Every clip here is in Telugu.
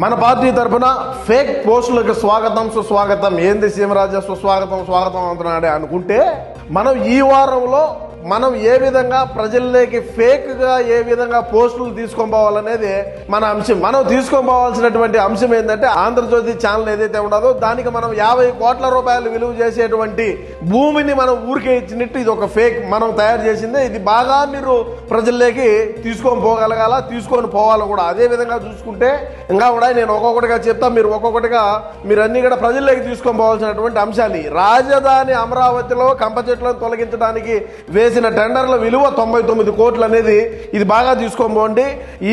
మన పార్టీ తరఫున ఫేక్ పోస్టులకు స్వాగతం సుస్వాగతం. ఏంది సీమరాజా సుస్వాగతం స్వాగతం అంటున్నాడే అనుకుంటే, మనం ఈ వారంలో మనం ఏ విధంగా ప్రజల్లోకి ఫేక్ గా ఏ విధంగా పోస్టులు తీసుకొని పోవాలనేది మన అంశం. మనం తీసుకొని పోవాల్సినటువంటి అంశం ఏంటంటే, ఆంధ్రజ్యోతి ఛానల్ ఏదైతే ఉండదో దానికి మనం 50 కోట్ల రూపాయలు విలువ చేసేటువంటి భూమిని మనం ఊరికే ఇచ్చినట్టు ఇది ఒక ఫేక్ మనం తయారు చేసిందే. ఇది బాగా మీరు ప్రజల్లోకి తీసుకొని పోగలగాల, తీసుకొని పోవాలి కూడా. అదే విధంగా చూసుకుంటే ఇంకా కూడా నేను ఒక్కొక్కటిగా చెప్తా, మీరు ఒక్కొక్కటిగా మీరు అన్ని కూడా ప్రజల్లోకి తీసుకొని పోవాల్సినటువంటి అంశాలు. రాజధాని అమరావతిలో కంప చెట్లను తొలగించడానికి వేసిన టెండర్ల విలువ 99 కోట్లు అనేది ఇది బాగా తీసుకొని పోండి.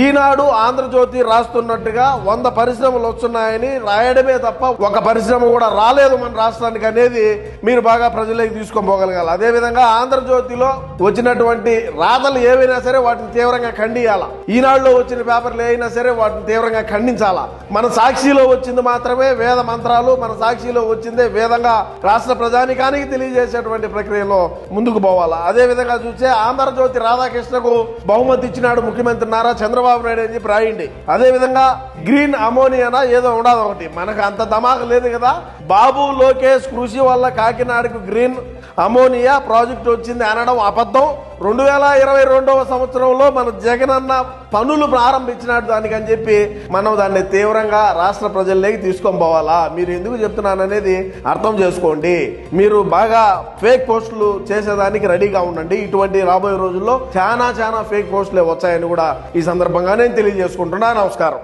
ఈనాడు ఆంధ్రజ్యోతి రాస్తున్నట్టుగా 100 పరిశ్రమలు వస్తున్నాయని రాయడమే తప్ప ఒక పరిశ్రమ కూడా రాలేదు మన రాష్ట్రానికి అనేది మీరు బాగా ప్రజలకు తీసుకొని పోగలగాలి. అదేవిధంగా ఆంధ్రజ్యోతిలో వచ్చినటువంటి రాతలు ఏవైనా సరే వాటిని తీవ్రంగా ఖండియాలా. ఈనాడులో వచ్చిన పేపర్లు ఏవైనా సరే వాటిని తీవ్రంగా ఖండించాలా. మన సాక్షిలో వచ్చింది మాత్రమే వేద మంత్రాలు, మన సాక్షిలో వచ్చిందే వేదంగా రాష్ట్ర ప్రజానికానికి తెలియజేసేటువంటి ప్రక్రియలో ముందుకు పోవాలా. అదేవిధంగా చూస్తే ఆంధ్రజ్యోతి రాధాకృష్ణకు బహుమతి ఇచ్చినాడు ముఖ్యమంత్రి నారా చంద్రబాబు నాయుడు అని చెప్పి రాయండి. అదేవిధంగా గ్రీన్ అమోనియానా ఏదో ఉండదు ఒకటి, మనకు అంత ధమాక లేదు కదా. బాబు లోకేష్ కృషి వల్ల కాకినాడకు గ్రీన్ అమోనియా ప్రాజెక్టు వచ్చింది అనడం అబద్ధం. 2022వ సంవత్సరంలో మన జగనన్న పనులు ప్రారంభించినాడు దానికని చెప్పి మనం దాన్ని తీవ్రంగా రాష్ట్ర ప్రజల్లోకి తీసుకొని పోవాలా. మీరు ఎందుకు చెప్తున్నాననేది అర్థం చేసుకోండి. మీరు బాగా ఫేక్ పోస్టులు చేసేదానికి రెడీగా ఉండండి. ఇటువంటి రాబోయే రోజుల్లో చాలా ఫేక్ పోస్టులే వచ్చాయని కూడా ఈ సందర్భంగా నేను తెలియజేసుకుంటున్నా. నమస్కారం.